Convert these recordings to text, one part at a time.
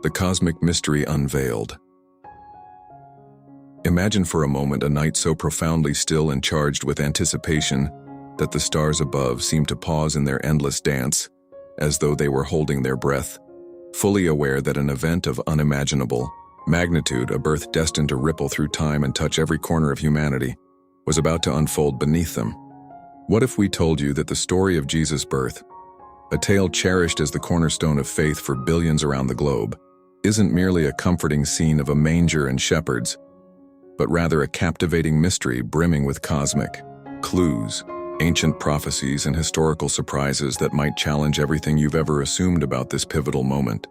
The cosmic mystery unveiled. Imagine for a moment a night so profoundly still and charged with anticipation that the stars above seem to pause in their endless dance, as though they were holding their breath, fully aware that an event of unimaginable magnitude, a birth destined to ripple through time and touch every corner of humanity, was about to unfold beneath them. What if we told you that the story of Jesus' birth, a tale cherished as the cornerstone of faith for billions around the globe, isn't merely a comforting scene of a manger and shepherds, but rather a captivating mystery brimming with cosmic clues, ancient prophecies, and historical surprises that might challenge everything you've ever assumed about this pivotal moment?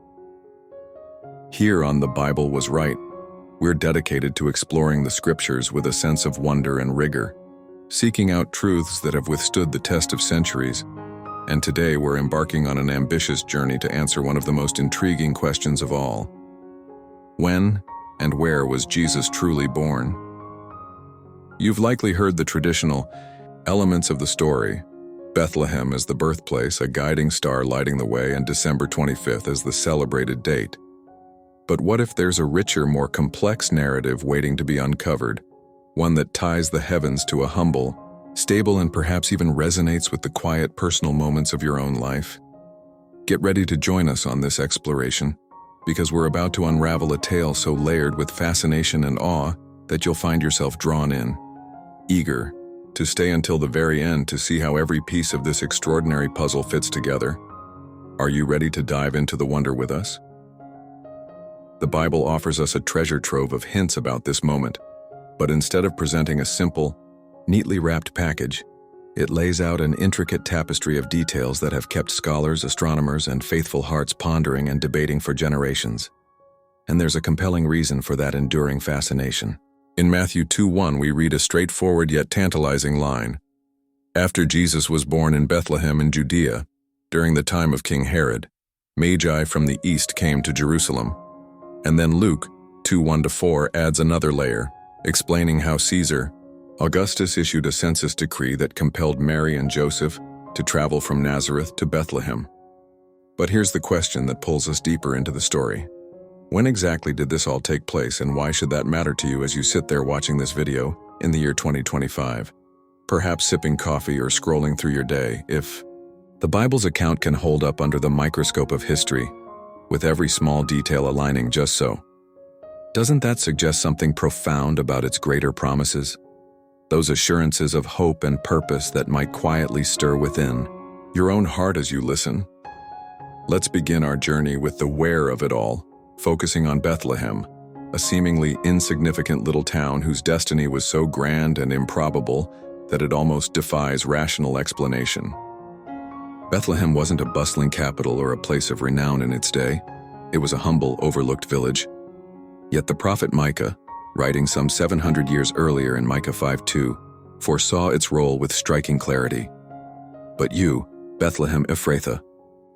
Here on The Bible Was Right, we're dedicated to exploring the scriptures with a sense of wonder and rigor, seeking out truths that have withstood the test of centuries. And today we're embarking on an ambitious journey to answer one of the most intriguing questions of all. When and where was Jesus truly born? You've likely heard the traditional elements of the story: Bethlehem as the birthplace, a guiding star lighting the way, and December 25th as the celebrated date. But what if there's a richer, more complex narrative waiting to be uncovered, one that ties the heavens to a humble, stable, and perhaps even resonates with the quiet personal moments of your own life? Get ready to join us on this exploration, because we're about to unravel a tale so layered with fascination and awe that you'll find yourself drawn in, eager to stay until the very end to see how every piece of this extraordinary puzzle fits together. Are you ready to dive into the wonder with us? The Bible offers us a treasure trove of hints about this moment, but instead of presenting a simple, neatly wrapped package, it lays out an intricate tapestry of details that have kept scholars, astronomers, and faithful hearts pondering and debating for generations. And there's a compelling reason for that enduring fascination. In Matthew 2:1, we read a straightforward yet tantalizing line. After Jesus was born in Bethlehem in Judea, during the time of King Herod, magi from the east came to Jerusalem. And then Luke 2:1-4 adds another layer, explaining how Caesar Augustus issued a census decree that compelled Mary and Joseph to travel from Nazareth to Bethlehem. But here's the question that pulls us deeper into the story. When exactly did this all take place, and why should that matter to you as you sit there watching this video in the year 2025? Perhaps sipping coffee or scrolling through your day. If the Bible's account can hold up under the microscope of history, with every small detail aligning just so, doesn't that suggest something profound about its greater promises? Those assurances of hope and purpose that might quietly stir within your own heart as you listen. Let's begin our journey with the where of it all, focusing on Bethlehem, a seemingly insignificant little town whose destiny was so grand and improbable that it almost defies rational explanation. Bethlehem wasn't a bustling capital or a place of renown in its day. It was a humble, overlooked village. Yet the prophet Micah, writing some 700 years earlier in Micah 5:2, foresaw its role with striking clarity. But you, Bethlehem Ephrathah,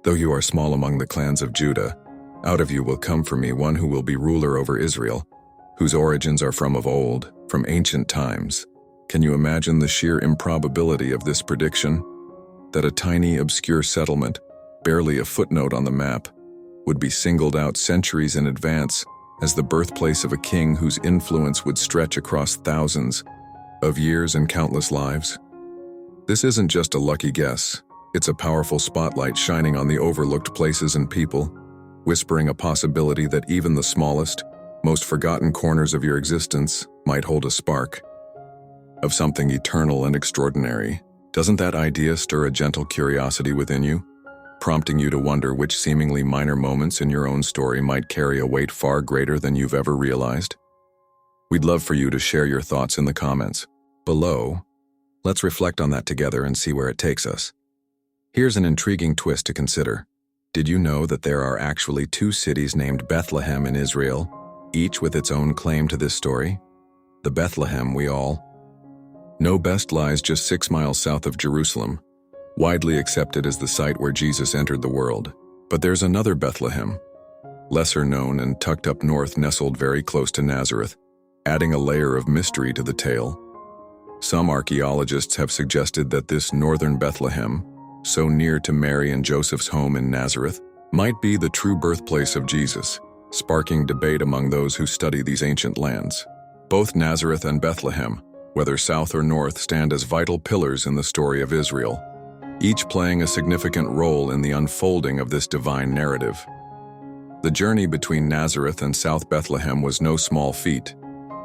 though you are small among the clans of Judah, out of you will come for me one who will be ruler over Israel, whose origins are from of old, from ancient times. Can you imagine the sheer improbability of this prediction? That a tiny, obscure settlement, barely a footnote on the map, would be singled out centuries in advance as the birthplace of a king whose influence would stretch across thousands of years and countless lives? This isn't just a lucky guess. It's a powerful spotlight shining on the overlooked places and people, whispering a possibility that even the smallest, most forgotten corners of your existence might hold a spark of something eternal and extraordinary. Doesn't that idea stir a gentle curiosity within you, prompting you to wonder which seemingly minor moments in your own story might carry a weight far greater than you've ever realized? We'd love for you to share your thoughts in the comments below. Let's reflect on that together and see where it takes us. Here's an intriguing twist to consider. Did you know that there are actually 2 cities named Bethlehem in Israel, each with its own claim to this story? The Bethlehem we all know best lies just 6 miles south of Jerusalem, widely accepted as the site where Jesus entered the world. But there's another Bethlehem, lesser known and tucked up north, nestled very close to Nazareth, adding a layer of mystery to the tale. Some archaeologists have suggested that this northern Bethlehem, so near to Mary and Joseph's home in Nazareth, might be the true birthplace of Jesus, sparking debate among those who study these ancient lands. Both Nazareth and Bethlehem, whether south or north, stand as vital pillars in the story of Israel, each playing a significant role in the unfolding of this divine narrative. The journey between Nazareth and South Bethlehem was no small feat,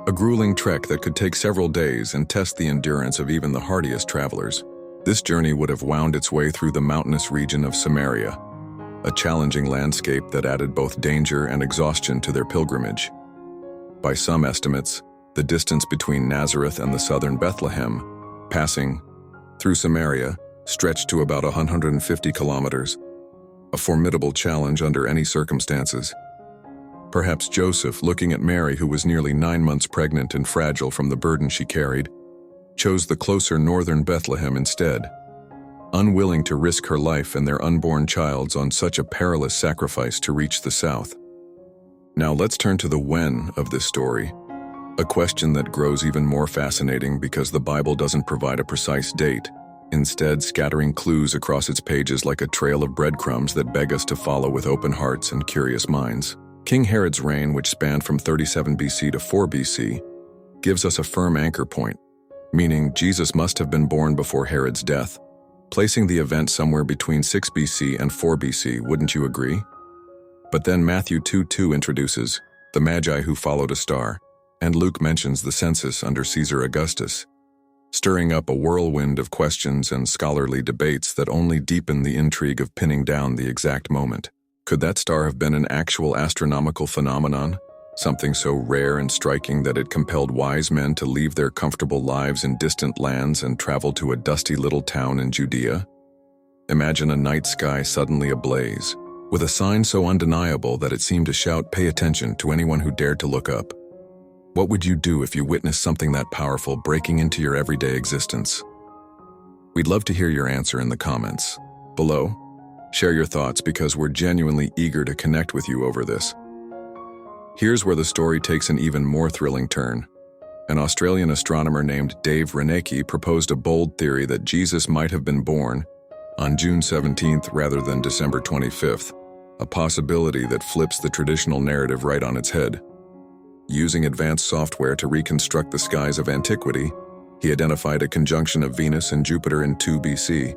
a grueling trek that could take several days and test the endurance of even the hardiest travelers. This journey would have wound its way through the mountainous region of Samaria, a challenging landscape that added both danger and exhaustion to their pilgrimage. By some estimates, the distance between Nazareth and the southern Bethlehem, passing through Samaria, stretched to about 150 kilometers, a formidable challenge under any circumstances. Perhaps Joseph, looking at Mary, who was nearly 9 months pregnant and fragile from the burden she carried, chose the closer northern Bethlehem instead, unwilling to risk her life and their unborn child's on such a perilous sacrifice to reach the south. Now let's turn to the when of this story, a question that grows even more fascinating because the Bible doesn't provide a precise date, instead scattering clues across its pages like a trail of breadcrumbs that beg us to follow with open hearts and curious minds. King Herod's reign, which spanned from 37 BC to 4 BC, gives us a firm anchor point, meaning Jesus must have been born before Herod's death, placing the event somewhere between 6 BC and 4 BC, wouldn't you agree? But then Matthew 2:2 introduces the magi who followed a star, and Luke mentions the census under Caesar Augustus, stirring up a whirlwind of questions and scholarly debates that only deepen the intrigue of pinning down the exact moment. Could that star have been an actual astronomical phenomenon, something so rare and striking that it compelled wise men to leave their comfortable lives in distant lands and travel to a dusty little town in Judea? Imagine a night sky suddenly ablaze, with a sign so undeniable that it seemed to shout, "Pay attention," to anyone who dared to look up. What would you do if you witnessed something that powerful breaking into your everyday existence? We'd love to hear your answer in the comments below. Share your thoughts because we're genuinely eager to connect with you over this. Here's where the story takes an even more thrilling turn. An Australian astronomer named Dave Reneke proposed a bold theory that Jesus might have been born on June 17th rather than December 25th, a possibility that flips the traditional narrative right on its head. Using advanced software to reconstruct the skies of antiquity, he identified a conjunction of Venus and Jupiter in 2 BC,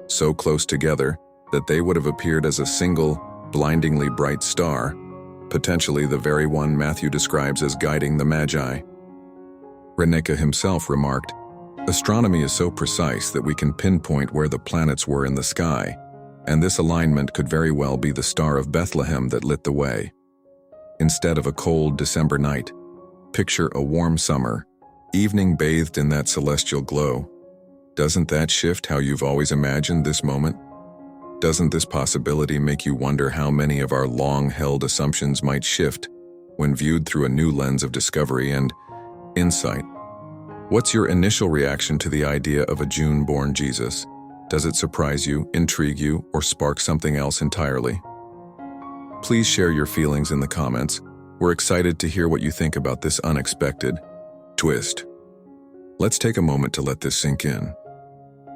so close together that they would have appeared as a single, blindingly bright star, potentially the very one Matthew describes as guiding the magi. Reneke himself remarked, "Astronomy is so precise that we can pinpoint where the planets were in the sky, and this alignment could very well be the Star of Bethlehem that lit the way." Instead of a cold December night, picture a warm summer evening bathed in that celestial glow. Doesn't that shift how you've always imagined this moment? Doesn't this possibility make you wonder how many of our long-held assumptions might shift when viewed through a new lens of discovery and insight? What's your initial reaction to the idea of a June-born Jesus? Does it surprise you, intrigue you, or spark something else entirely? Please share your feelings in the comments. We're excited to hear what you think about this unexpected twist. Let's take a moment to let this sink in.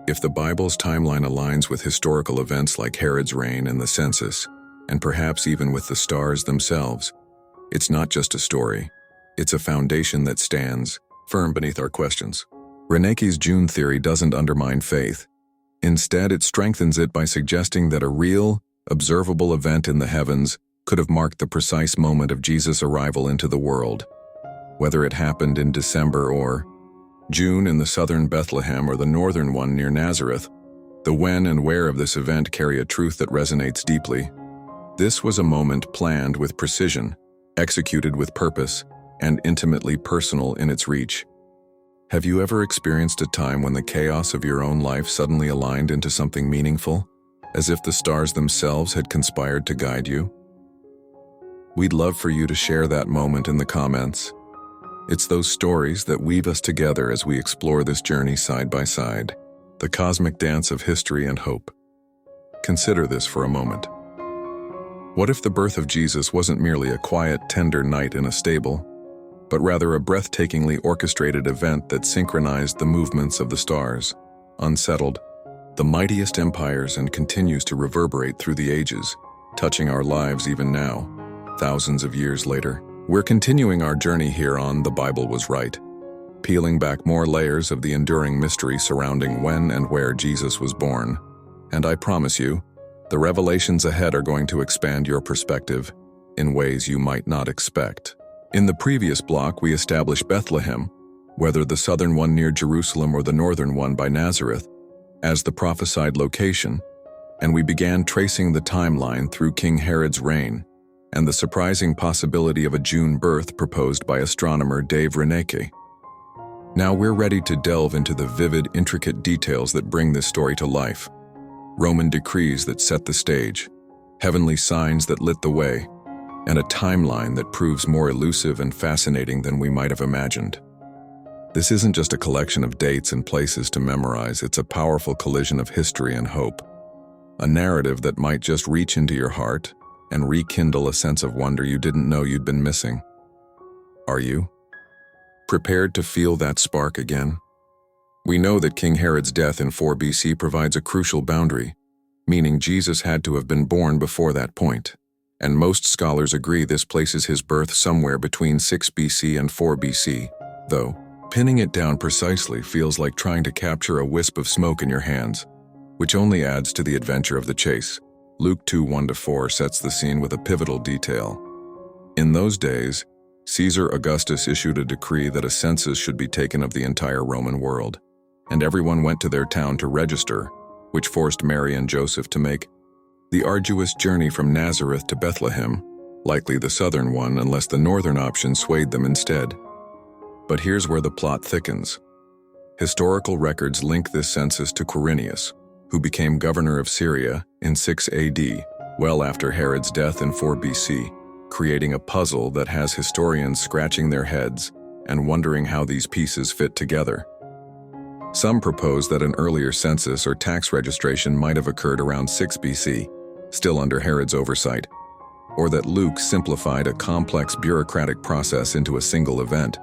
If the Bible's timeline aligns with historical events like Herod's reign and the census, and perhaps even with the stars themselves, it's not just a story. It's a foundation that stands firm beneath our questions. Reneke's June theory doesn't undermine faith. Instead, it strengthens it by suggesting that a real, observable event in the heavens could have marked the precise moment of Jesus' arrival into the world. Whether it happened in December or June in the southern Bethlehem or the northern one near Nazareth, the when and where of this event carry a truth that resonates deeply. This was a moment planned with precision, executed with purpose, and intimately personal in its reach. Have you ever experienced a time when the chaos of your own life suddenly aligned into something meaningful, as if the stars themselves had conspired to guide you? We'd love for you to share that moment in the comments. It's those stories that weave us together as we explore this journey side by side, the cosmic dance of history and hope. Consider this for a moment. What if the birth of Jesus wasn't merely a quiet, tender night in a stable, but rather a breathtakingly orchestrated event that synchronized the movements of the stars, unsettled the mightiest empires, and continues to reverberate through the ages, touching our lives even now? thousands of years later. We're continuing our journey here on The Bible Was Right, peeling back more layers of the enduring mystery surrounding when and where Jesus was born. And I promise you, the revelations ahead are going to expand your perspective in ways you might not expect. In the previous block, we established Bethlehem, whether the southern one near Jerusalem or the northern one by Nazareth, as the prophesied location, and we began tracing the timeline through King Herod's reign and the surprising possibility of a June birth proposed by astronomer Dave Reneke. Now we're ready to delve into the vivid, intricate details that bring this story to life. Roman decrees that set the stage, heavenly signs that lit the way, and a timeline that proves more elusive and fascinating than we might have imagined. This isn't just a collection of dates and places to memorize, it's a powerful collision of history and hope. A narrative that might just reach into your heart and rekindle a sense of wonder you didn't know you'd been missing. Are you prepared to feel that spark again? We know that King Herod's death in 4 BC provides a crucial boundary, meaning Jesus had to have been born before that point, and most scholars agree this places his birth somewhere between 6 BC and 4 BC, though pinning it down precisely feels like trying to capture a wisp of smoke in your hands, which only adds to the adventure of the chase. Luke 2:1-4 sets the scene with a pivotal detail. In those days, Caesar Augustus issued a decree that a census should be taken of the entire Roman world, and everyone went to their town to register, which forced Mary and Joseph to make the arduous journey from Nazareth to Bethlehem, likely the southern one unless the northern option swayed them instead. But here's where the plot thickens. Historical records link this census to Quirinius, who became governor of Syria in 6 AD, well after Herod's death in 4 BC, creating a puzzle that has historians scratching their heads and wondering how these pieces fit together. Some propose that an earlier census or tax registration might have occurred around 6 BC, still under Herod's oversight, or that Luke simplified a complex bureaucratic process into a single event.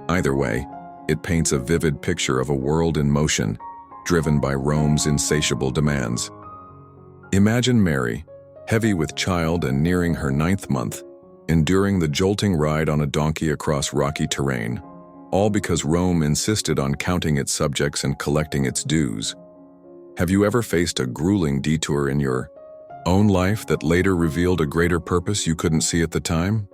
Either way, it paints a vivid picture of a world in motion, driven by Rome's insatiable demands. Imagine Mary, heavy with child and nearing her 9th month, enduring the jolting ride on a donkey across rocky terrain, all because Rome insisted on counting its subjects and collecting its dues. Have you ever faced a grueling detour in your own life that later revealed a greater purpose you couldn't see at the time?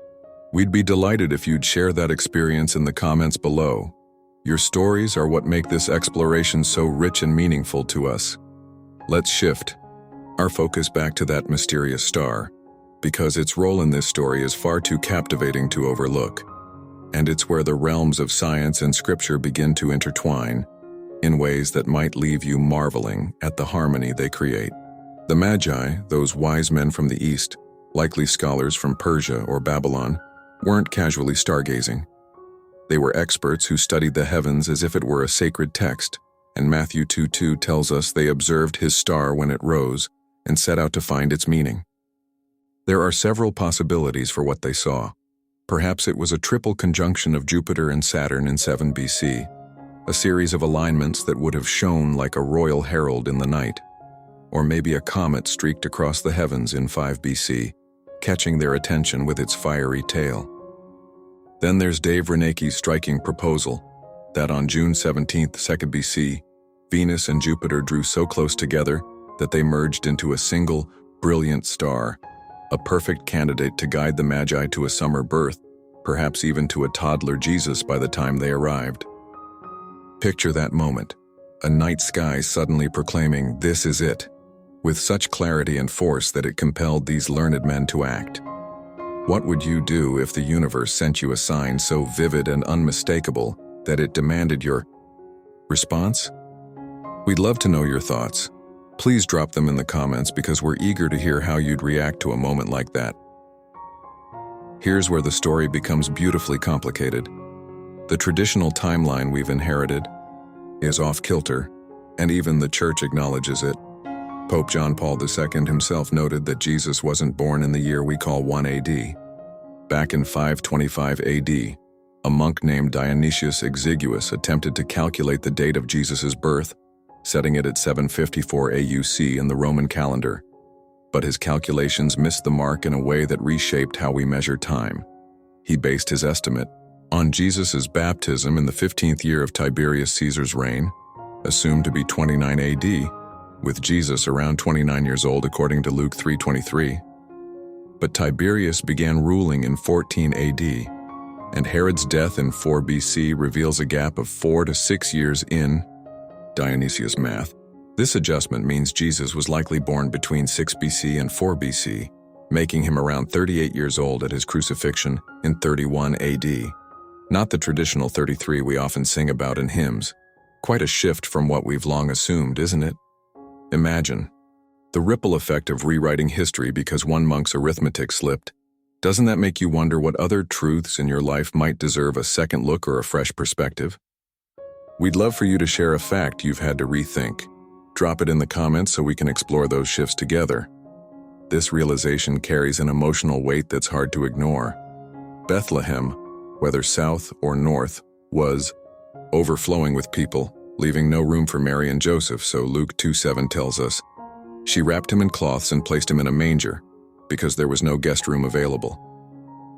We'd be delighted if you'd share that experience in the comments below. Your stories are what make this exploration so rich and meaningful to us. Let's shift our focus back to that mysterious star, because its role in this story is far too captivating to overlook. And it's where the realms of science and scripture begin to intertwine, in ways that might leave you marveling at the harmony they create. The magi, those wise men from the east, likely scholars from Persia or Babylon, weren't casually stargazing. They were experts who studied the heavens as if it were a sacred text, and Matthew 2:2 tells us they observed his star when it rose and set out to find its meaning. There are several possibilities for what they saw. Perhaps it was a triple conjunction of Jupiter and Saturn in 7 BC, a series of alignments that would have shone like a royal herald in the night. Or maybe a comet streaked across the heavens in 5 BC, catching their attention with its fiery tail. Then there's Dave Reneke's striking proposal that on June 17, 2 BC, Venus and Jupiter drew so close together that they merged into a single, brilliant star, a perfect candidate to guide the Magi to a summer birth, perhaps even to a toddler Jesus by the time they arrived. Picture that moment, a night sky suddenly proclaiming, "This is it," with such clarity and force that it compelled these learned men to act. What would you do if the universe sent you a sign so vivid and unmistakable that it demanded your response? We'd love to know your thoughts. Please drop them in the comments because we're eager to hear how you'd react to a moment like that. Here's where the story becomes beautifully complicated. The traditional timeline we've inherited is off-kilter, and even the church acknowledges it. Pope John Paul II himself noted that Jesus wasn't born in the year we call 1 AD. Back in 525 AD, a monk named Dionysius Exiguus attempted to calculate the date of Jesus' birth, setting it at 754 AUC in the Roman calendar. but his calculations missed the mark in a way that reshaped how we measure time. He based his estimate on Jesus' baptism in the 15th year of Tiberius Caesar's reign, assumed to be 29 AD, with Jesus around 29 years old according to Luke 3:23. But Tiberius began ruling in 14 AD, and Herod's death in 4 BC reveals a gap of 4 to 6 years in Dionysius' math. This adjustment means Jesus was likely born between 6 BC and 4 BC, making him around 38 years old at his crucifixion in 31 AD. Not the traditional 33 we often sing about in hymns. Quite a shift from what we've long assumed, isn't it? Imagine the ripple effect of rewriting history because one monk's arithmetic slipped. Doesn't that make you wonder what other truths in your life might deserve a second look or a fresh perspective? We'd love for you to share a fact you've had to rethink. Drop it in the comments so we can explore those shifts together. This realization carries an emotional weight that's hard to ignore. Bethlehem, whether south or north, was overflowing with people, leaving no room for Mary and Joseph, so Luke 2:7 tells us. She wrapped him in cloths and placed him in a manger, because there was no guest room available.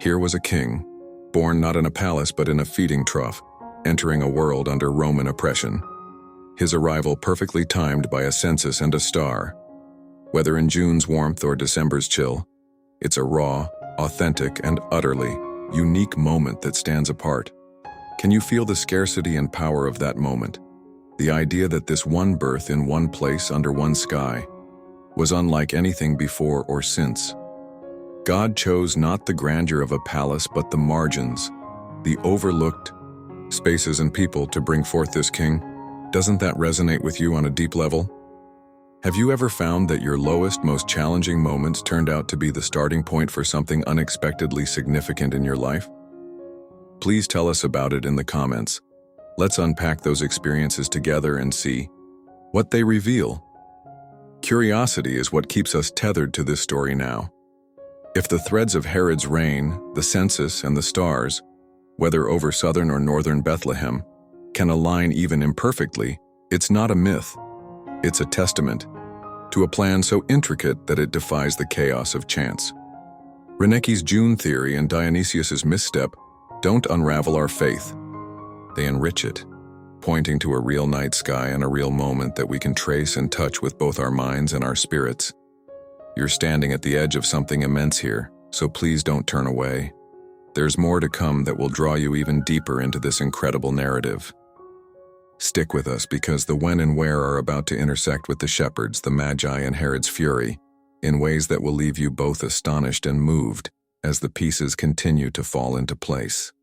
Here was a king, born not in a palace but in a feeding trough, entering a world under Roman oppression. His arrival perfectly timed by a census and a star. Whether in June's warmth or December's chill, it's a raw, authentic, and utterly unique moment that stands apart. Can you feel the scarcity and power of that moment? The idea that this one birth in one place under one sky was unlike anything before or since. God chose not the grandeur of a palace but the margins, the overlooked spaces and people to bring forth this king. Doesn't that resonate with you on a deep level? Have you ever found that your lowest, most challenging moments turned out to be the starting point for something unexpectedly significant in your life? Please tell us about it in the comments. Let's unpack those experiences together and see what they reveal. Curiosity is what keeps us tethered to this story now. If the threads of Herod's reign, the census, and the stars, whether over southern or northern Bethlehem, can align even imperfectly, it's not a myth. It's a testament to a plan so intricate that it defies the chaos of chance. Reneke's June theory and Dionysius' misstep don't unravel our faith. They enrich it, pointing to a real night sky and a real moment that we can trace and touch with both our minds and our spirits. You're standing at the edge of something immense here, so please don't turn away. There's more to come that will draw you even deeper into this incredible narrative. Stick with us because the when and where are about to intersect with the shepherds, the magi, and Herod's fury in ways that will leave you both astonished and moved as the pieces continue to fall into place.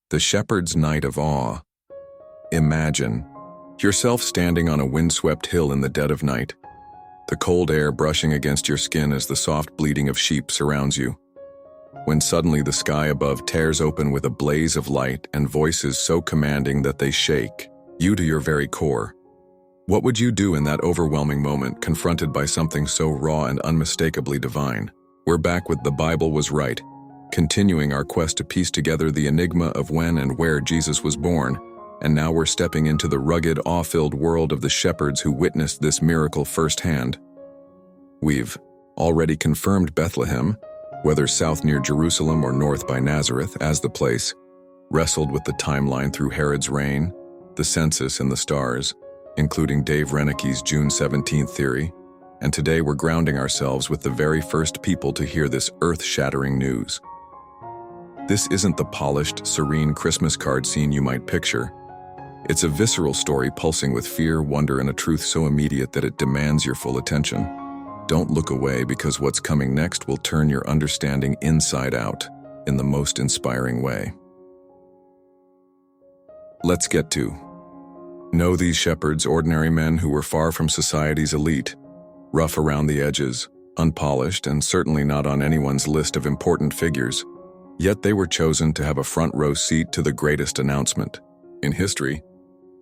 The shepherd's night of awe. Imagine yourself standing on a windswept hill in the dead of night, the cold air brushing against your skin as the soft bleating of sheep surrounds you. When suddenly the sky above tears open with a blaze of light and voices so commanding that they shake you to your very core. What would you do in that overwhelming moment, confronted by something so raw and unmistakably divine? We're back with The Bible Was Right, continuing our quest to piece together the enigma of when and where Jesus was born, and now we're stepping into the rugged, awe-filled world of the shepherds who witnessed this miracle firsthand. We've already confirmed Bethlehem, whether south near Jerusalem or north by Nazareth, as the place, wrestled with the timeline through Herod's reign, the census, and the stars, including Dave Reneke's June 17th theory, and today we're grounding ourselves with the very first people to hear this earth-shattering news. This isn't the polished, serene Christmas card scene you might picture. It's a visceral story pulsing with fear, wonder, and a truth so immediate that it demands your full attention. Don't look away because what's coming next will turn your understanding inside out in the most inspiring way. Let's get to know these shepherds, ordinary men who were far from society's elite, rough around the edges, unpolished, and certainly not on anyone's list of important figures. Yet they were chosen to have a front row seat to the greatest announcement in history,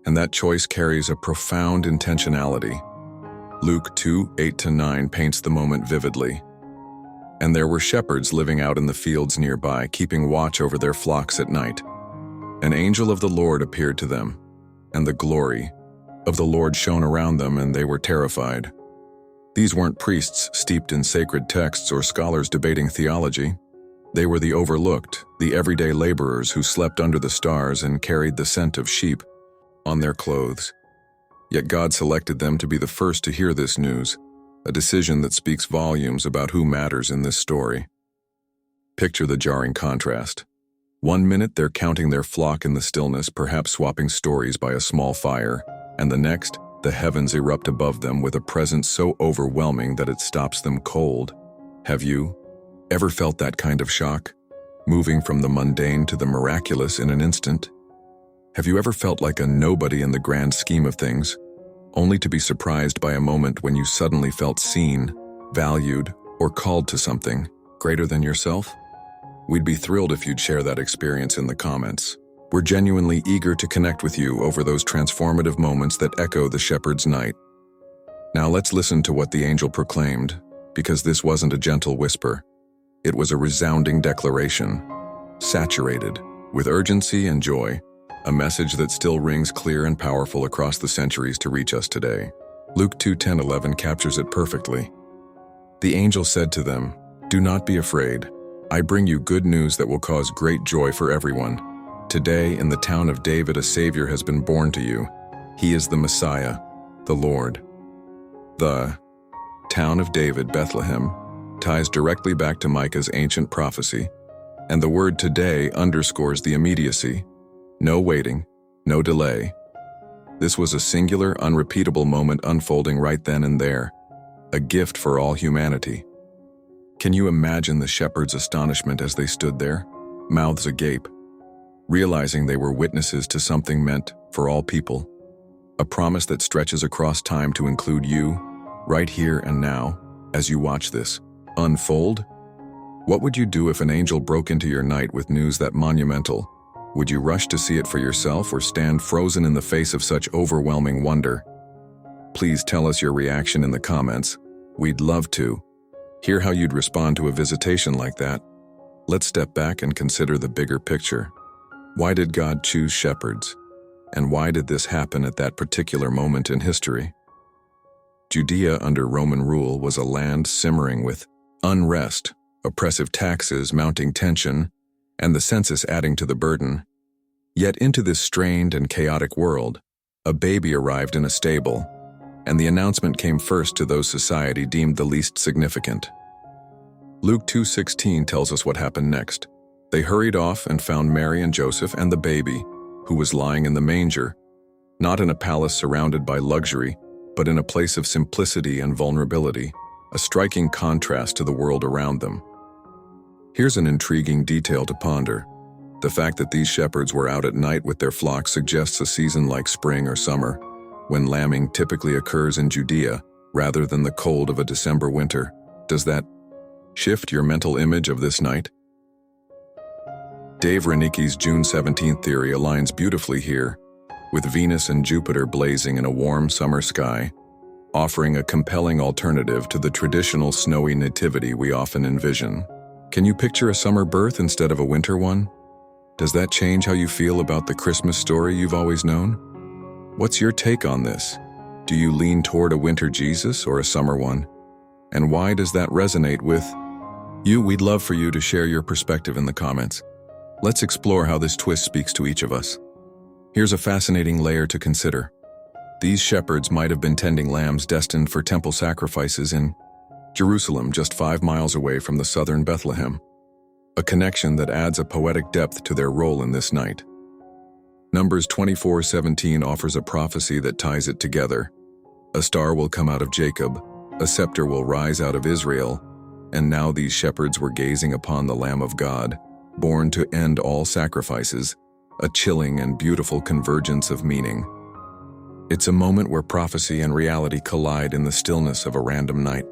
and that choice carries a profound intentionality. Luke 2:8-9 paints the moment vividly. And there were shepherds living out in the fields nearby, keeping watch over their flocks at night. An angel of the Lord appeared to them, and the glory of the Lord shone around them, and they were terrified. These weren't priests steeped in sacred texts or scholars debating theology. They were the overlooked, the everyday laborers who slept under the stars and carried the scent of sheep on their clothes. Yet God selected them to be the first to hear this news, a decision that speaks volumes about who matters in this story. Picture the jarring contrast. 1 minute they're counting their flock in the stillness, perhaps swapping stories by a small fire, and the next, the heavens erupt above them with a presence so overwhelming that it stops them cold. Have you ever felt that kind of shock, moving from the mundane to the miraculous in an instant? Have you ever felt like a nobody in the grand scheme of things, only to be surprised by a moment when you suddenly felt seen, valued, or called to something greater than yourself? We'd be thrilled if you'd share that experience in the comments. We're genuinely eager to connect with you over those transformative moments that echo the shepherd's night. Now let's listen to what the angel proclaimed, because this wasn't a gentle whisper. It was a resounding declaration, saturated with urgency and joy, a message that still rings clear and powerful across the centuries to reach us today. Luke 2:10-11 captures it perfectly. The angel said to them, "Do not be afraid. I bring you good news that will cause great joy for everyone. Today, in the town of David, a Savior has been born to you. He is the Messiah, the Lord." The town of David, Bethlehem, ties directly back to Micah's ancient prophecy, and the word today underscores the immediacy. No waiting, no delay. This was a singular, unrepeatable moment unfolding right then and there, a gift for all humanity. Can you imagine the shepherds' astonishment as they stood there, mouths agape, realizing they were witnesses to something meant for all people, a promise that stretches across time to include you, right here and now, as you watch this unfold? What would you do if an angel broke into your night with news that monumental? Would you rush to see it for yourself or stand frozen in the face of such overwhelming wonder? Please tell us your reaction in the comments. We'd love to hear how you'd respond to a visitation like that. Let's step back and consider the bigger picture. Why did God choose shepherds? And why did this happen at that particular moment in history? Judea under Roman rule was a land simmering with unrest, oppressive taxes, mounting tension, and the census adding to the burden. Yet into this strained and chaotic world, a baby arrived in a stable, and the announcement came first to those society deemed the least significant. Luke 2:16 tells us what happened next. They hurried off and found Mary and Joseph and the baby, who was lying in the manger, not in a palace surrounded by luxury, but in a place of simplicity and vulnerability, a striking contrast to the world around them. Here's an intriguing detail to ponder. The fact that these shepherds were out at night with their flocks suggests a season like spring or summer, when lambing typically occurs in Judea rather than the cold of a December winter. Does that shift your mental image of this night? Dave Reneke's June 17th theory aligns beautifully here, with Venus and Jupiter blazing in a warm summer sky, offering a compelling alternative to the traditional snowy nativity we often envision. Can you picture a summer birth instead of a winter one? Does that change how you feel about the Christmas story you've always known? What's your take on this? Do you lean toward a winter Jesus or a summer one? And why does that resonate with you? We'd love for you to share your perspective in the comments. Let's explore how this twist speaks to each of us. Here's a fascinating layer to consider. These shepherds might have been tending lambs destined for temple sacrifices in Jerusalem, just 5 miles away from the southern Bethlehem, a connection that adds a poetic depth to their role in this night. Numbers 24:17 offers a prophecy that ties it together. A star will come out of Jacob, a scepter will rise out of Israel, and now these shepherds were gazing upon the Lamb of God, born to end all sacrifices, a chilling and beautiful convergence of meaning. It's a moment where prophecy and reality collide in the stillness of a random night,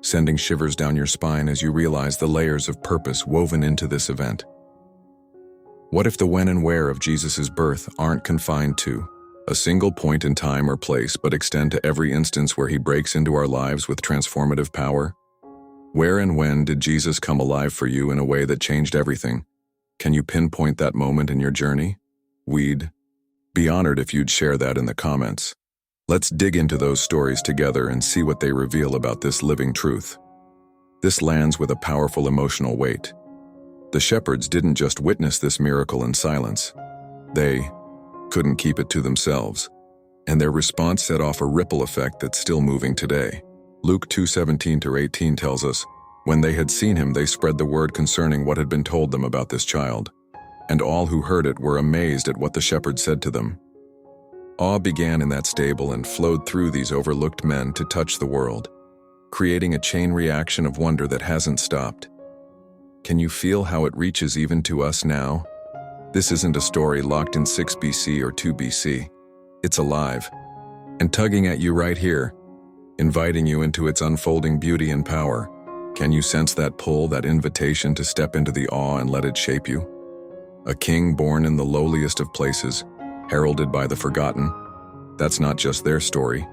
sending shivers down your spine as you realize the layers of purpose woven into this event. What if the when and where of Jesus' birth aren't confined to a single point in time or place, but extend to every instance where he breaks into our lives with transformative power? Where and when did Jesus come alive for you in a way that changed everything? Can you pinpoint that moment in your journey? We'd be honored if you'd share that in the comments. Let's dig into those stories together and see what they reveal about this living truth. This lands with a powerful emotional weight. The shepherds didn't just witness this miracle in silence. They couldn't keep it to themselves, and their response set off a ripple effect that's still moving today. Luke 2:17-18 tells us, "When they had seen him, they spread the word concerning what had been told them about this child. And all who heard it were amazed at what the shepherds said to them." Awe began in that stable and flowed through these overlooked men to touch the world, creating a chain reaction of wonder that hasn't stopped. Can you feel how it reaches even to us now? This isn't a story locked in 6 BC or 2 BC. It's alive and tugging at you right here, inviting you into its unfolding beauty and power. Can you sense that pull, that invitation to step into the awe and let it shape you? A king born in the lowliest of places, heralded by the forgotten. That's not just their story,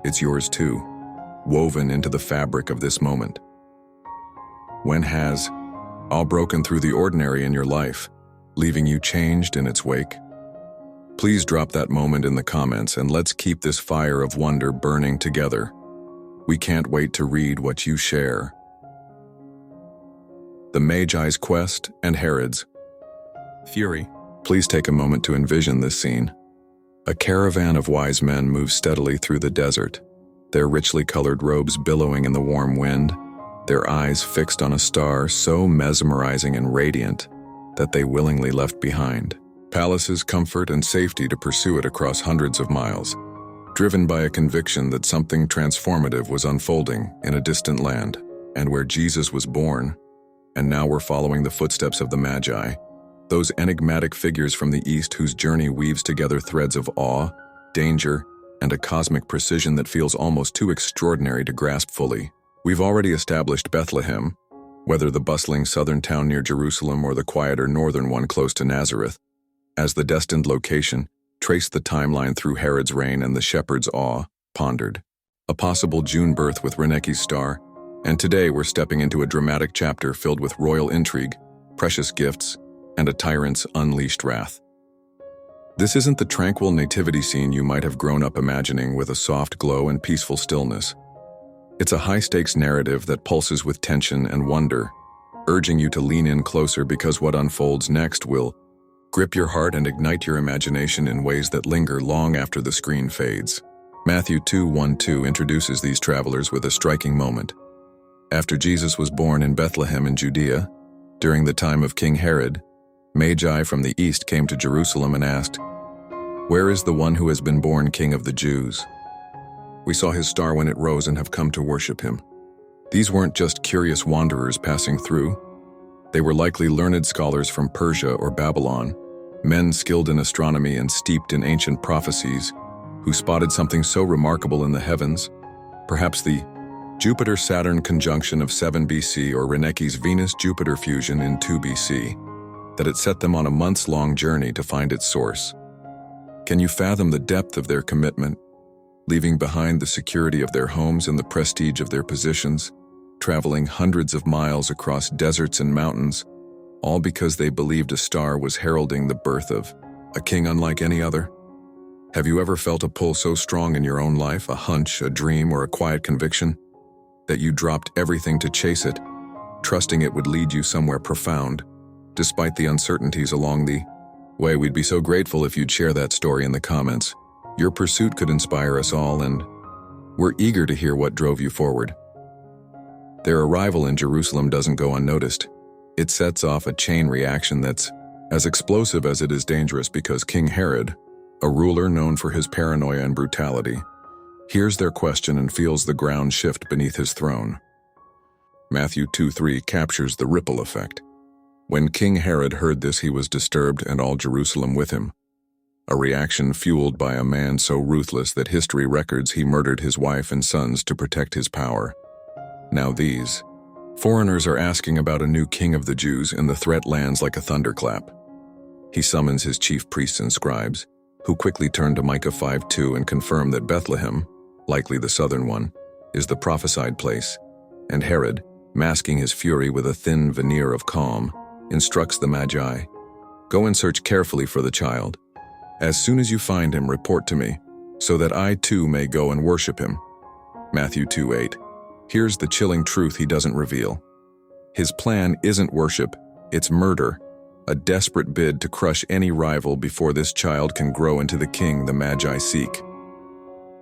it's yours too, woven into the fabric of this moment. When has all broken through the ordinary in your life, leaving you changed in its wake? Please drop that moment in the comments and let's keep this fire of wonder burning together. We can't wait to read what you share. The Magi's quest and Herod's fury. Please take a moment to envision this scene. A caravan of wise men moves steadily through the desert, their richly colored robes billowing in the warm wind, their eyes fixed on a star so mesmerizing and radiant that they willingly left behind palaces, comfort, and safety to pursue it across hundreds of miles, driven by a conviction that something transformative was unfolding in a distant land, and where Jesus was born. And now we're following the footsteps of the Magi, those enigmatic figures from the East whose journey weaves together threads of awe, danger, and a cosmic precision that feels almost too extraordinary to grasp fully. We've already established Bethlehem, whether the bustling southern town near Jerusalem or the quieter northern one close to Nazareth, as the destined location, traced the timeline through Herod's reign and the shepherd's awe, pondered. A possible June birth with Reneke's star, and today we're stepping into a dramatic chapter filled with royal intrigue, precious gifts, and a tyrant's unleashed wrath. This isn't the tranquil nativity scene you might have grown up imagining with a soft glow and peaceful stillness. It's a high-stakes narrative that pulses with tension and wonder, urging you to lean in closer because what unfolds next will grip your heart and ignite your imagination in ways that linger long after the screen fades. Matthew 2:1-2 introduces these travelers with a striking moment. After Jesus was born in Bethlehem in Judea, during the time of King Herod, Magi from the east came to Jerusalem and asked, "Where is the one who has been born King of the Jews? We saw his star when it rose and have come to worship him." These weren't just curious wanderers passing through. They were likely learned scholars from Persia or Babylon, men skilled in astronomy and steeped in ancient prophecies, who spotted something so remarkable in the heavens, perhaps the Jupiter-Saturn conjunction of 7 BC or Reneke's Venus-Jupiter fusion in 2 BC, that it set them on a months-long journey to find its source. Can you fathom the depth of their commitment, leaving behind the security of their homes and the prestige of their positions, traveling hundreds of miles across deserts and mountains, all because they believed a star was heralding the birth of a king unlike any other? Have you ever felt a pull so strong in your own life, a hunch, a dream, or a quiet conviction, that you dropped everything to chase it, trusting it would lead you somewhere profound, despite the uncertainties along the way? We'd be so grateful if you'd share that story in the comments. Your pursuit could inspire us all, and we're eager to hear what drove you forward. Their arrival in Jerusalem doesn't go unnoticed. It sets off a chain reaction that's as explosive as it is dangerous because King Herod, a ruler known for his paranoia and brutality, hears their question and feels the ground shift beneath his throne. Matthew 2:3 captures the ripple effect. When King Herod heard this, he was disturbed, and all Jerusalem with him. A reaction fueled by a man so ruthless that history records he murdered his wife and sons to protect his power. Now these foreigners are asking about a new king of the Jews, and the threat lands like a thunderclap. He summons his chief priests and scribes, who quickly turn to Micah 5:2 and confirm that Bethlehem, likely the southern one, is the prophesied place, and Herod, masking his fury with a thin veneer of calm, instructs the Magi, "Go and search carefully for the child. As soon as you find him, report to me, so that I too may go and worship him. Matthew 2:8. Here's the chilling truth he doesn't reveal. His plan isn't worship, it's murder, a desperate bid to crush any rival before this child can grow into the king the Magi seek.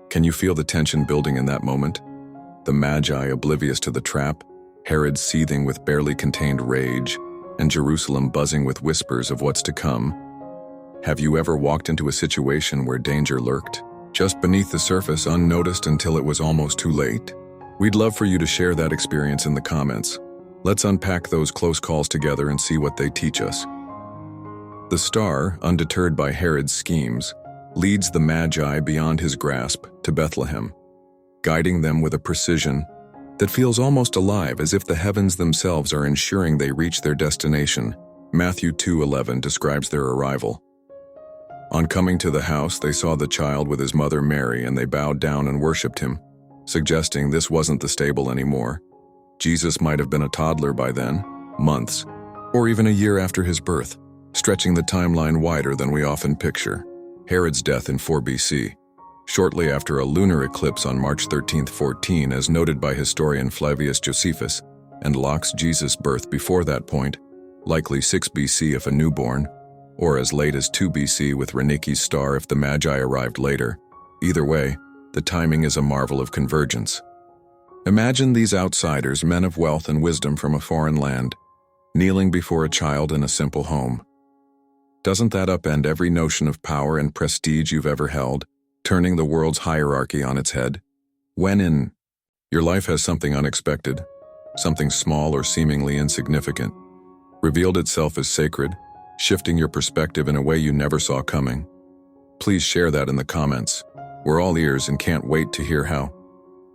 Can you feel the tension building in that moment? The Magi oblivious to the trap, Herod seething with barely contained rage, and Jerusalem buzzing with whispers of what's to come. Have you ever walked into a situation where danger lurked, just beneath the surface, unnoticed until it was almost too late? We'd love for you to share that experience in the comments. Let's unpack those close calls together and see what they teach us. The star, undeterred by Herod's schemes, leads the Magi beyond his grasp to Bethlehem, guiding them with a precision that feels almost alive, as if the heavens themselves are ensuring they reach their destination. Matthew 2:11 describes their arrival. On coming to the house, they saw the child with his mother Mary, and they bowed down and worshipped him, suggesting this wasn't the stable anymore. Jesus might have been a toddler by then, months, or even a year after his birth, stretching the timeline wider than we often picture. Herod's death in 4 BC, shortly after a lunar eclipse on March 13, 14, as noted by historian Flavius Josephus, and locks Jesus' birth before that point, likely 6 BC if a newborn, or as late as 2 BC with Reneke's star if the Magi arrived later. Either way, the timing is a marvel of convergence. Imagine these outsiders, men of wealth and wisdom from a foreign land, kneeling before a child in a simple home. Doesn't that upend every notion of power and prestige you've ever held, turning the world's hierarchy on its head? When your life has something unexpected, something small or seemingly insignificant, revealed itself as sacred, shifting your perspective in a way you never saw coming. Please share that in the comments. We're all ears and can't wait to hear how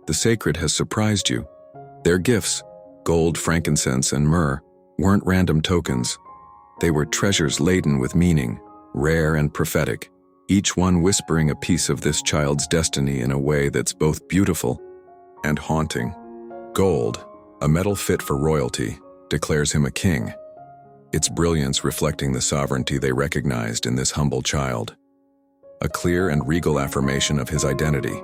the sacred has surprised you. Their gifts, gold, frankincense, and myrrh, weren't random tokens. They were treasures laden with meaning, rare and prophetic, each one whispering a piece of this child's destiny in a way that's both beautiful and haunting. Gold, a metal fit for royalty, declares him a king, its brilliance reflecting the sovereignty they recognized in this humble child. A clear and regal affirmation of his identity.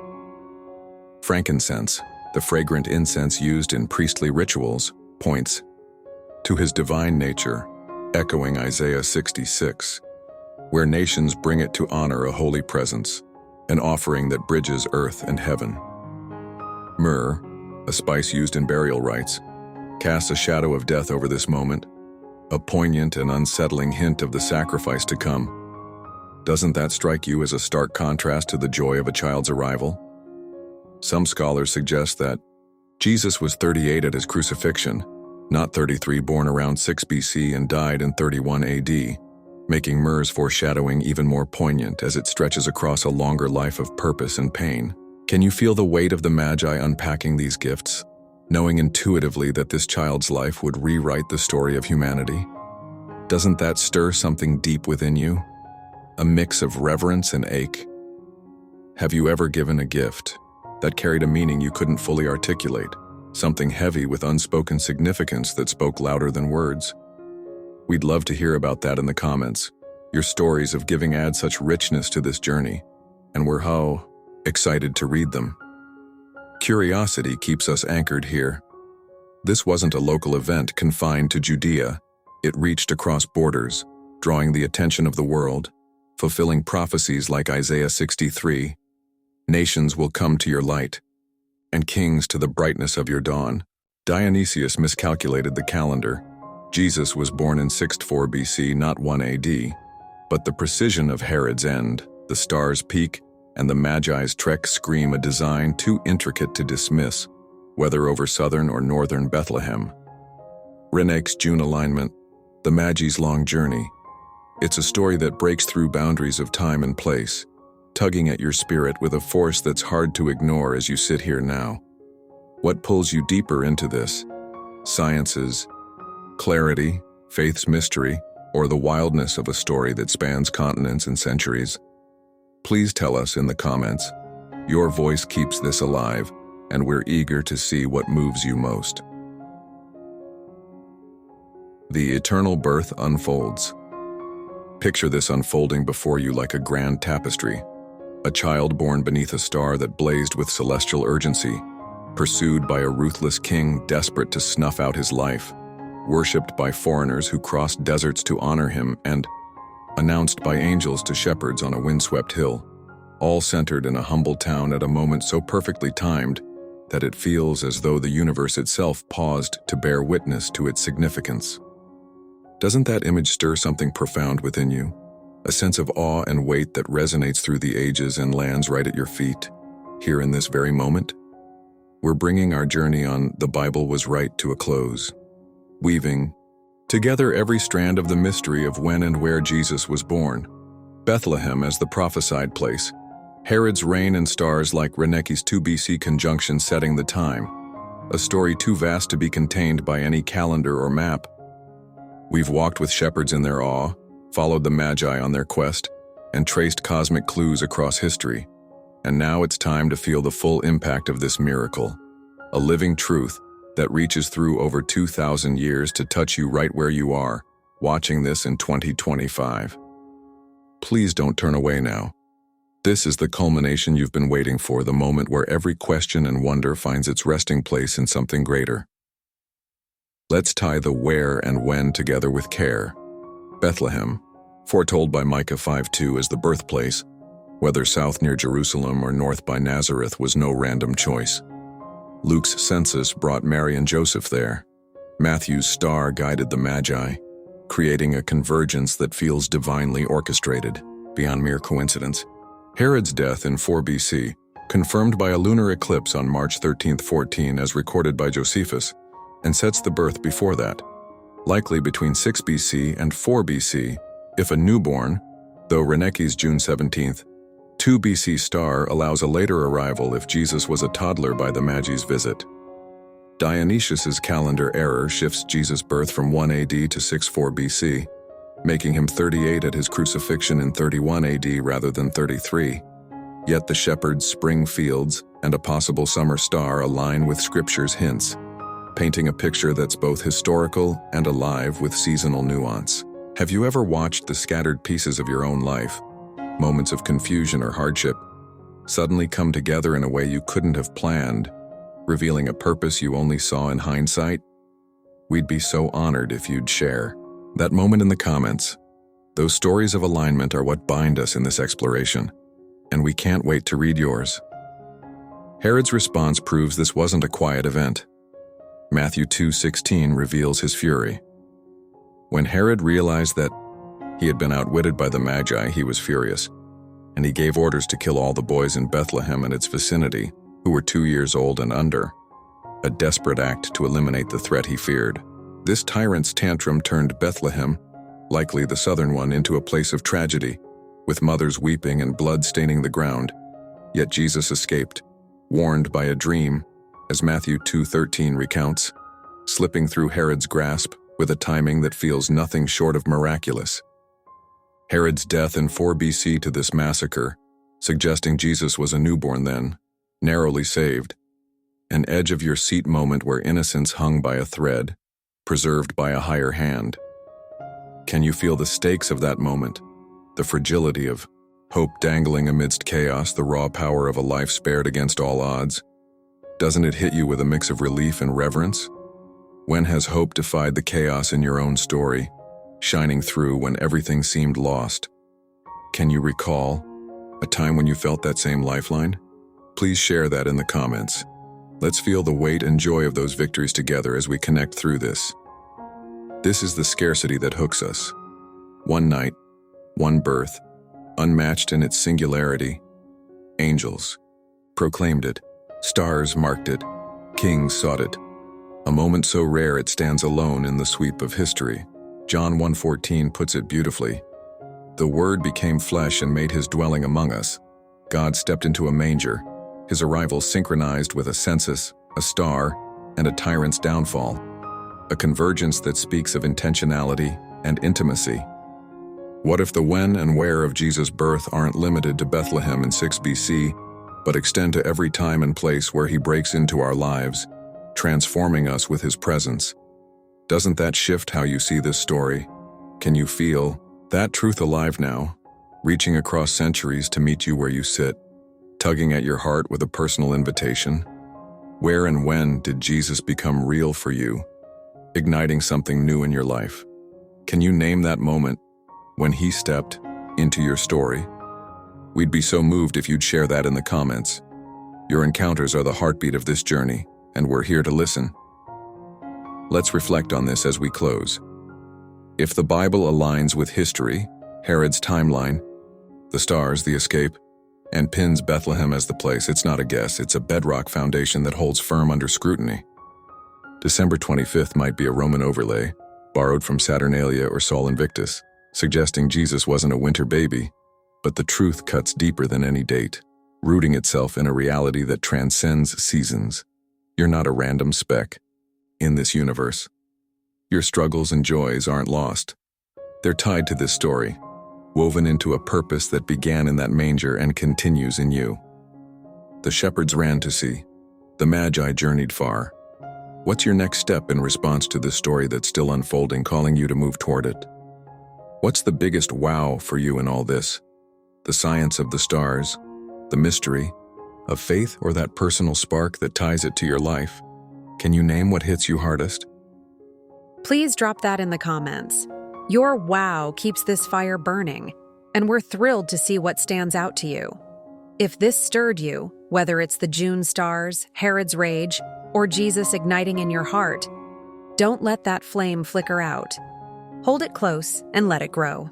Frankincense, the fragrant incense used in priestly rituals, points to his divine nature, echoing Isaiah 66, where nations bring it to honor a holy presence, an offering that bridges earth and heaven. Myrrh, a spice used in burial rites, casts a shadow of death over this moment, a poignant and unsettling hint of the sacrifice to come. Doesn't that strike you as a stark contrast to the joy of a child's arrival? Some scholars suggest that Jesus was 38 at his crucifixion, not 33, born around 6 BC and died in 31 AD, making myrrh's foreshadowing even more poignant as it stretches across a longer life of purpose and pain. Can you feel the weight of the Magi unpacking these gifts, knowing intuitively that this child's life would rewrite the story of humanity? Doesn't that stir something deep within you? A mix of reverence and ache? Have you ever given a gift that carried a meaning you couldn't fully articulate, something heavy with unspoken significance that spoke louder than words? We'd love to hear about that in the comments. Your stories of giving add such richness to this journey, and we're excited to read them. Curiosity keeps us anchored here. This wasn't a local event confined to Judea. It reached across borders, drawing the attention of the world, fulfilling prophecies like Isaiah 63, "Nations will come to your light, and kings to the brightness of your dawn." Dionysius miscalculated the calendar. Jesus was born in 64 BC, not 1 AD, but the precision of Herod's end, the star's peak, and the Magi's trek scream a design too intricate to dismiss, whether over southern or northern Bethlehem. Reneke's June alignment, the Magi's long journey. It's a story that breaks through boundaries of time and place, tugging at your spirit with a force that's hard to ignore as you sit here now. What pulls you deeper into this? Science's clarity, faith's mystery, or the wildness of a story that spans continents and centuries? Please tell us in the comments. Your voice keeps this alive, and we're eager to see what moves you most. The eternal birth unfolds. Picture this unfolding before you like a grand tapestry, a child born beneath a star that blazed with celestial urgency, pursued by a ruthless king desperate to snuff out his life, worshipped by foreigners who crossed deserts to honor him, and announced by angels to shepherds on a windswept hill, all centered in a humble town at a moment so perfectly timed that it feels as though the universe itself paused to bear witness to its significance. Doesn't that image stir something profound within you? A sense of awe and weight that resonates through the ages and lands right at your feet, here in this very moment? We're bringing our journey on The Bible Was Right to a close, weaving together every strand of the mystery of when and where Jesus was born. Bethlehem as the prophesied place, Herod's reign and stars like Reneke's 2 BC conjunction setting the time, a story too vast to be contained by any calendar or map. We've walked with shepherds in their awe, followed the magi on their quest, and traced cosmic clues across history. And now it's time to feel the full impact of this miracle, a living truth that reaches through over 2,000 years to touch you right where you are, watching this in 2025. Please don't turn away now. This is the culmination you've been waiting for, the moment where every question and wonder finds its resting place in something greater. Let's tie the where and when together with care. Bethlehem, foretold by Micah 5:2 as the birthplace, whether south near Jerusalem or north by Nazareth, was no random choice. Luke's census brought Mary and Joseph there. Matthew's star guided the magi, creating a convergence that feels divinely orchestrated, beyond mere coincidence. Herod's death in 4 BC, confirmed by a lunar eclipse on March 13, 14 as recorded by Josephus, and sets the birth before that, likely between 6 BC and 4 BC, if a newborn, though Reneke's June 17, 2 BC star allows a later arrival if Jesus was a toddler by the Magi's visit. Dionysius's calendar error shifts Jesus' birth from 1 AD to 64 BC, making him 38 at his crucifixion in 31 AD rather than 33. Yet the shepherds' spring fields and a possible summer star align with Scripture's hints, painting a picture that's both historical and alive with seasonal nuance. Have you ever watched the scattered pieces of your own life, moments of confusion or hardship, suddenly come together in a way you couldn't have planned, revealing a purpose you only saw in hindsight? We'd be so honored if you'd share that moment in the comments. Those stories of alignment are what bind us in this exploration, and we can't wait to read yours. Herod's response proves this wasn't a quiet event. Matthew 2:16 reveals his fury. When Herod realized that he had been outwitted by the Magi, he was furious, and he gave orders to kill all the boys in Bethlehem and its vicinity who were 2 years old and under, a desperate act to eliminate the threat he feared. This tyrant's tantrum turned Bethlehem, likely the southern one, into a place of tragedy, with mothers weeping and blood staining the ground. Yet Jesus escaped, warned by a dream, as Matthew 2:13 recounts, slipping through Herod's grasp with a timing that feels nothing short of miraculous. Herod's death in 4 BC to this massacre, suggesting Jesus was a newborn then, narrowly saved, an edge-of-your-seat moment where innocence hung by a thread, preserved by a higher hand. Can you feel the stakes of that moment? The fragility of hope dangling amidst chaos, the raw power of a life spared against all odds? Doesn't it hit you with a mix of relief and reverence? When has hope defied the chaos in your own story, shining through when everything seemed lost? Can you recall a time when you felt that same lifeline? Please share that in the comments. Let's feel the weight and joy of those victories together as we connect through this. This is the scarcity that hooks us. One night, one birth, unmatched in its singularity. Angels proclaimed it, stars marked it, kings sought it. A moment so rare it stands alone in the sweep of history. John 1:14 puts it beautifully. The Word became flesh and made his dwelling among us. God stepped into a manger, his arrival synchronized with a census, a star, and a tyrant's downfall. A convergence that speaks of intentionality and intimacy. What if the when and where of Jesus' birth aren't limited to Bethlehem in 6 BC, but extend to every time and place where he breaks into our lives, transforming us with his presence? Doesn't that shift how you see this story? Can you feel that truth alive now, reaching across centuries to meet you where you sit, tugging at your heart with a personal invitation? Where and when did Jesus become real for you, igniting something new in your life? Can you name that moment when he stepped into your story? We'd be so moved if you'd share that in the comments. Your encounters are the heartbeat of this journey, and we're here to listen. Let's reflect on this as we close. If the Bible aligns with history, Herod's timeline, the stars, the escape, and pins Bethlehem as the place, it's not a guess, it's a bedrock foundation that holds firm under scrutiny. December 25th might be a Roman overlay, borrowed from Saturnalia or Sol Invictus, suggesting Jesus wasn't a winter baby, but the truth cuts deeper than any date, rooting itself in a reality that transcends seasons. You're not a random speck in this universe. Your struggles and joys aren't lost. They're tied to this story, woven into a purpose that began in that manger and continues in you. The shepherds ran to see. The magi journeyed far. What's your next step in response to this story that's still unfolding, calling you to move toward it? What's the biggest wow for you in all this? The science of the stars, the mystery of faith, or that personal spark that ties it to your life? Can you name what hits you hardest? Please drop that in the comments. Your wow keeps this fire burning, and we're thrilled to see what stands out to you. If this stirred you, whether it's the June stars, Herod's rage, or Jesus igniting in your heart, don't let that flame flicker out. Hold it close and let it grow.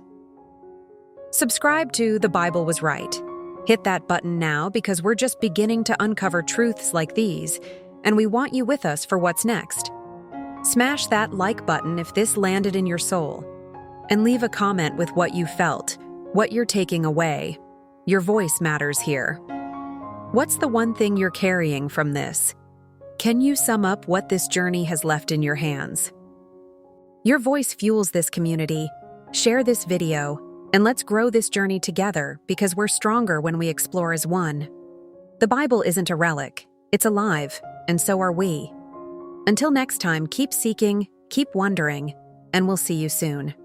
Subscribe to The Bible Was Right. Hit that button now because we're just beginning to uncover truths like these, and we want you with us for what's next. Smash that like button if this landed in your soul, and leave a comment with what you felt, what you're taking away. Your voice matters here. What's the one thing you're carrying from this? Can you sum up what this journey has left in your hands? Your voice fuels this community. Share this video, and let's grow this journey together because we're stronger when we explore as one. The Bible isn't a relic, it's alive, and so are we. Until next time, keep seeking, keep wondering, and we'll see you soon.